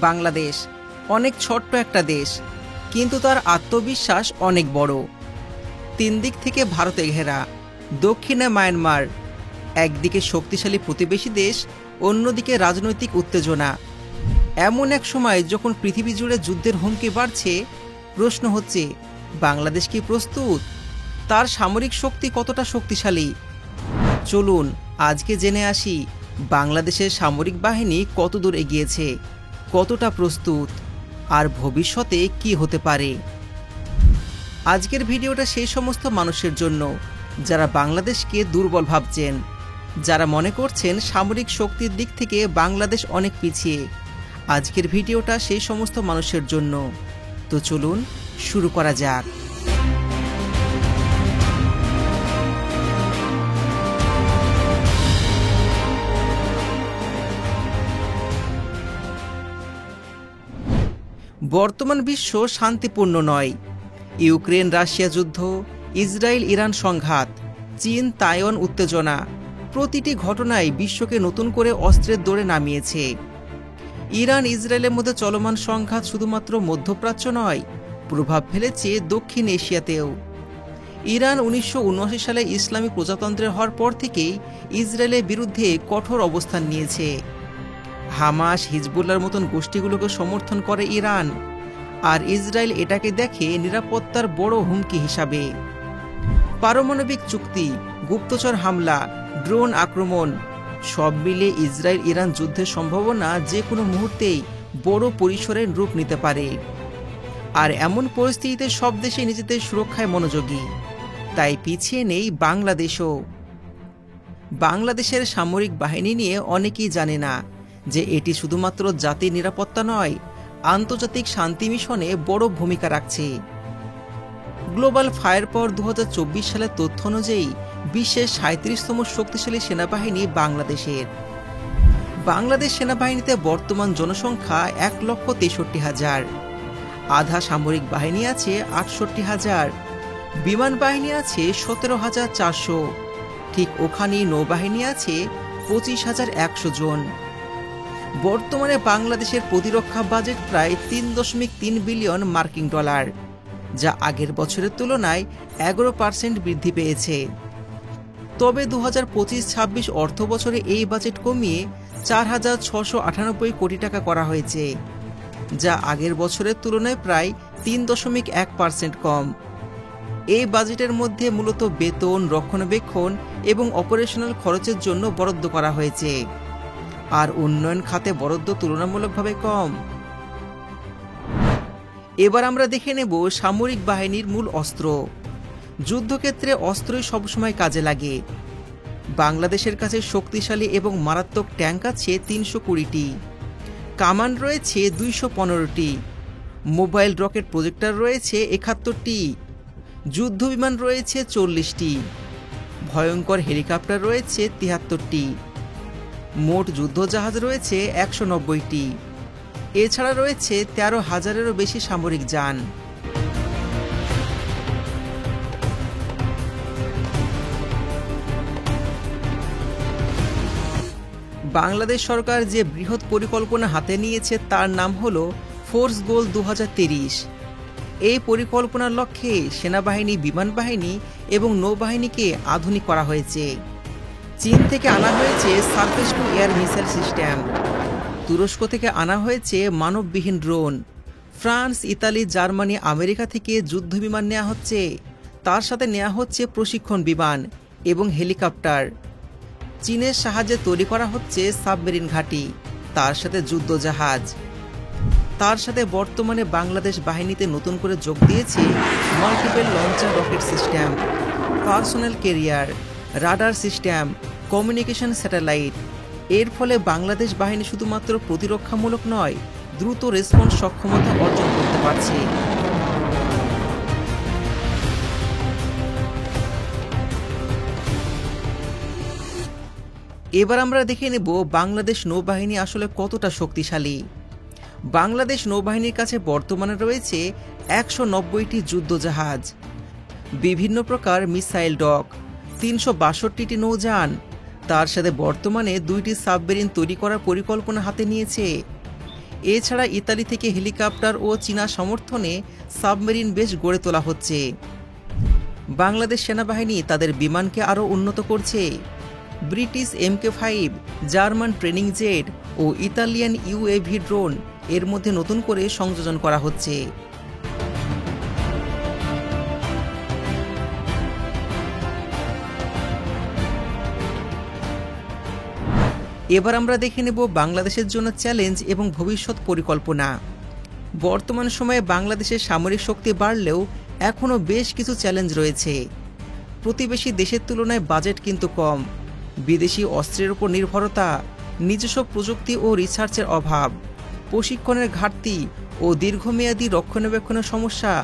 বাংলাদেশ অনেক ছোট্ট একটা দেশ, কিন্তু তার আত্মবিশ্বাস অনেক বড়। তিন দিক থেকে ভারতে ঘেরা, দক্ষিণে মায়ানমার, একদিকে শক্তিশালী প্রতিবেশী দেশ, অন্যদিকে রাজনৈতিক উত্তেজনা। এমন এক সময় যখন পৃথিবী জুড়ে যুদ্ধের হুমকি বাড়ছে, প্রশ্ন হচ্ছে বাংলাদেশ কি প্রস্তুত? তার সামরিক শক্তি কতটা শক্তিশালী? চলুন আজকে জেনে আসি বাংলাদেশের সামরিক বাহিনী কতদূর এগিয়েছে, কতটা প্রস্তুত, আর ভবিষ্যতে কি হতে পারে। আজকের ভিডিওটা সেই সমস্ত মানুষের জন্য যারা বাংলাদেশকে দুর্বল ভাবছেন, যারা মনে করছেন সামরিক শক্তির দিক থেকে বাংলাদেশ অনেক পিছিয়ে। আজকের ভিডিওটা সেই সমস্ত মানুষের জন্য। তো চলুন শুরু করা যাক। বর্তমান বিশ্ব শান্তিপূর্ণ নয়। ইউক্রেন রাশিয়া যুদ্ধ, ইসরায়েল ইরান সংঘাত, চীন তাইওয়ান উত্তেজনা, প্রতিটি ঘটনায় বিশ্বকে নতুন করে অস্ত্রের দৌড়ে নামিয়েছে। ইরান ইসরায়েলের মধ্যে চলমান সংঘাত শুধুমাত্র মধ্যপ্রাচ্য নয়, প্রভাব ফেলেছে দক্ষিণ এশিয়াতেও। ইরান 1979 সালে ইসলামী প্রজাতন্ত্রের হওয়ার পর থেকেই ইসরায়েলের বিরুদ্ধে কঠোর অবস্থান নিয়েছে। হামাস, হিজবুল্লাহর মতন গোষ্ঠীগুলোকে সমর্থন করে ইরান, আর ইসরায়েল এটাকে দেখে নিরাপত্তার বড় হুমকি হিসাবে। পারমাণবিক চুক্তি, গুপ্তচর হামলা, ড্রোন আক্রমণ, সব মিলে ইসরায়েল ইরান যুদ্ধের সম্ভাবনা যে কোনো মুহূর্তেই বড় পরিসরের রূপ নিতে পারে। আর এমন পরিস্থিতিতে সব দেশে নিজেদের সুরক্ষায় মনোযোগী, তাই পিছিয়ে নেই বাংলাদেশও। বাংলাদেশের সামরিক বাহিনী নিয়ে অনেকেই জানে না যে এটি শুধুমাত্র জাতির নিরাপত্তা নয়, আন্তর্জাতিক শান্তি মিশনে বড় ভূমিকা রাখছে। গ্লোবাল ফায়ার পাওয়ার 2024 সালের তথ্য অনুযায়ী বিশ্বের 37তম শক্তিশালী সেনাবাহিনী বাংলাদেশের। বাংলাদেশ সেনাবাহিনীতে বর্তমান জনসংখ্যা 1,63,000। আধা সামরিক বাহিনী আছে 68,000, বিমান বাহিনী আছে 17,400, ঠিক ওখানেই নৌবাহিনী আছে 25,100 জন। বর্তমানে বাংলাদেশের প্রতিরক্ষা বাজেট প্রায় 3.3 বিলিয়ন মার্কিন ডলার, যা আগের বছরের তুলনায় 11% বৃদ্ধি পেয়েছে। তবে 2025-26 অর্থ বছরে এই বাজেট কমিয়ে 4,698 কোটি টাকা করা হয়েছে, যা আগের বছরের তুলনায় প্রায় 3.1% কম। এই বাজেটের মধ্যে মূলত বেতন, রক্ষণাবেক্ষণ এবং অপারেশনাল খরচের জন্য বরাদ্দ করা হয়েছে, আর উন্নয়ন খাতে বরাদ্দ তুলনামূলকভাবে কম। এবার আমরা দেখে নেব সামরিক বাহিনীর মূল অস্ত্র। যুদ্ধক্ষেত্রে অস্ত্রই সবসময় কাজে লাগে। বাংলাদেশের কাছে শক্তিশালী এবং মারাত্মক ট্যাঙ্ক আছে 320টি, কামান রয়েছে 215টি, মোবাইল রকেট প্রজেক্টর রয়েছে 71টি, যুদ্ধবিমান রয়েছে 40টি, ভয়ঙ্কর হেলিকপ্টার রয়েছে 73টি, মোট যুদ্ধজাহাজ রয়েছে 190টি। এছাড়া রয়েছে 13,000-এরও বেশি সামরিক যান। বাংলাদেশ সরকার যে বৃহৎ পরিকল্পনা হাতে নিয়েছে তার নাম হলো ফোর্স গোল 2030। এই পরিকল্পনার লক্ষ্যে সেনাবাহিনী, বিমান বাহিনী এবং নৌবাহিনীকে আধুনিক করা হয়েছে। চীন থেকে আনা হয়েছে surface to air missile system, তুরস্ক থেকে আনা হয়েছে মানববিহীন drone, France, Italy, Germany, America থেকে যুদ্ধবিমান নেওয়া হচ্ছে, তার সাথে নেওয়া হচ্ছে প্রশিক্ষণ বিমান এবং হেলিকপ্টার। চীনের সাহায্যে তৈরি করা হচ্ছে সাবমেরিন ঘাঁটি, তার সাথে যুদ্ধজাহাজ। তার সাথে বর্তমানে বাংলাদেশ বাহিনীতে নতুন করে যোগ দিয়েছে multiple launcher rocket system, personal career, radar system, communication satellite. এর ফলে বাংলাদেশ বাহিনী শুধুমাত্র প্রতিরক্ষামূলক নয়, দ্রুত রেসপন্স সক্ষমতা অর্জন করতে পারছে। এবার আমরা দেখে নেব বাংলাদেশ নৌবাহিনী আসলে কতটা শক্তিশালী। বাংলাদেশ নৌবাহিনীর কাছে বর্তমানে রয়েছে 190টি যুদ্ধজাহাজ, বিভিন্ন প্রকার মিসাইল ডক, 362টি নৌযান, তার সাথে বর্তমানে 2টি সাবমেরিন তৈরি করার পরিকল্পনা হাতে নিয়েছে। এছাড়া ইতালি থেকে হেলিকপ্টার ও চীনা সমর্থনে সাবমেরিন বেস গড়ে তোলা হচ্ছে। বাংলাদেশ সেনাবাহিনী তাদের বিমানকে আরও উন্নত করছে। British MK5, German training jet ও ইতালিয়ান UAV ড্রোন এর মধ্যে নতুন করে সংযোজন করা হচ্ছে। এবার আমরা দেখে নেব বাংলাদেশের জন্য চ্যালেঞ্জ এবং ভবিষ্যৎ পরিকল্পনা। বর্তমান সময়ে বাংলাদেশের সামরিক শক্তি বাড়লেও এখনও বেশ কিছু চ্যালেঞ্জ রয়েছে। প্রতিবেশী দেশের তুলনায় বাজেট কিন্তু কম, বিদেশি অস্ত্রের উপর নির্ভরতা, নিজস্ব প্রযুক্তি ও রিসার্চের অভাব, প্রশিক্ষণের ঘাটতি ও দীর্ঘমেয়াদী রক্ষণাবেক্ষণের সমস্যা।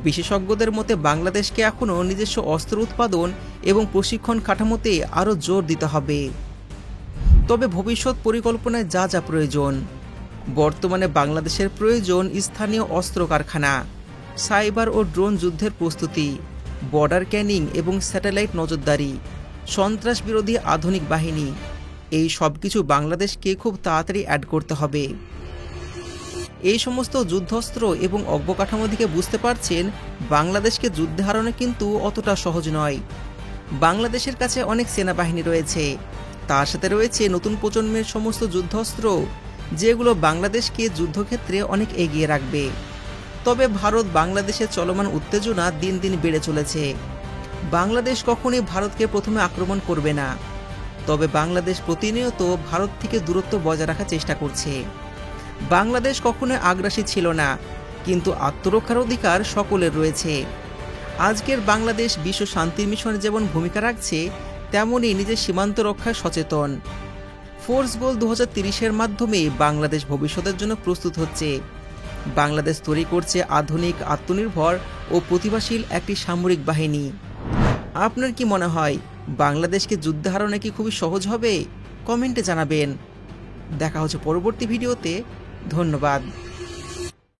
বিশেষজ্ঞদের মতে বাংলাদেশকে এখনও নিজস্ব অস্ত্র উৎপাদন এবং প্রশিক্ষণ কাঠামোতে আরও জোর দিতে হবে। তবে ভবিষ্যৎ পরিকল্পনায় যা যা প্রয়োজন: বর্তমানে বাংলাদেশের প্রয়োজন স্থানীয় অস্ত্র কারখানা, সাইবার ও ড্রোন যুদ্ধের প্রস্তুতি, বর্ডার ক্যানিং এবং স্যাটেলাইট নজরদারি, সন্ত্রাস বিরোধী আধুনিক বাহিনী। এই সব কিছু বাংলাদেশকে খুব তাড়াতাড়ি অ্যাড করতে হবে। এই সমস্ত যুদ্ধাস্ত্র এবং অবকাঠামো দিকে বুঝতে পারছেন বাংলাদেশকে যুদ্ধে হারানো কিন্তু অতটা সহজ নয়। বাংলাদেশের কাছে অনেক সেনাবাহিনী রয়েছে, তার সাথে রয়েছে নতুন প্রজন্মের সমস্ত যুদ্ধাস্ত্র, যেগুলো বাংলাদেশকে যুদ্ধক্ষেত্রে অনেক এগিয়ে রাখবে। তবে ভারত বাংলাদেশের চলমান উত্তেজনা দিন দিন বেড়ে চলেছে। বাংলাদেশ কখনোই ভারতকে প্রথমে আক্রমণ করবে না, তবে বাংলাদেশ প্রতিনিয়ত ভারত থেকে দূরত্ব বজায় রাখার চেষ্টা করছে। বাংলাদেশ কখনোই আগ্রাসী ছিল না, কিন্তু আত্মরক্ষার অধিকার সকলের রয়েছে। আজকের বাংলাদেশ বিশ্ব শান্তি মিশনে যেমন ভূমিকা রাখছে, তেমনই নিজের সীমান্ত রক্ষায় সচেতন। ফোর্স গোল 2030-এর মাধ্যমে বাংলাদেশ ভবিষ্যতের জন্য প্রস্তুত হচ্ছে। বাংলাদেশ তৈরি করছে আধুনিক, আত্মনির্ভর ও প্রতিভাশীল একটি সামরিক বাহিনী। আপনার কি মনে হয় বাংলাদেশকে যুদ্ধে হারানো কি খুবই সহজ হবে? কমেন্টে জানাবেন। দেখা হচ্ছে পরবর্তী ভিডিওতে। ধন্যবাদ।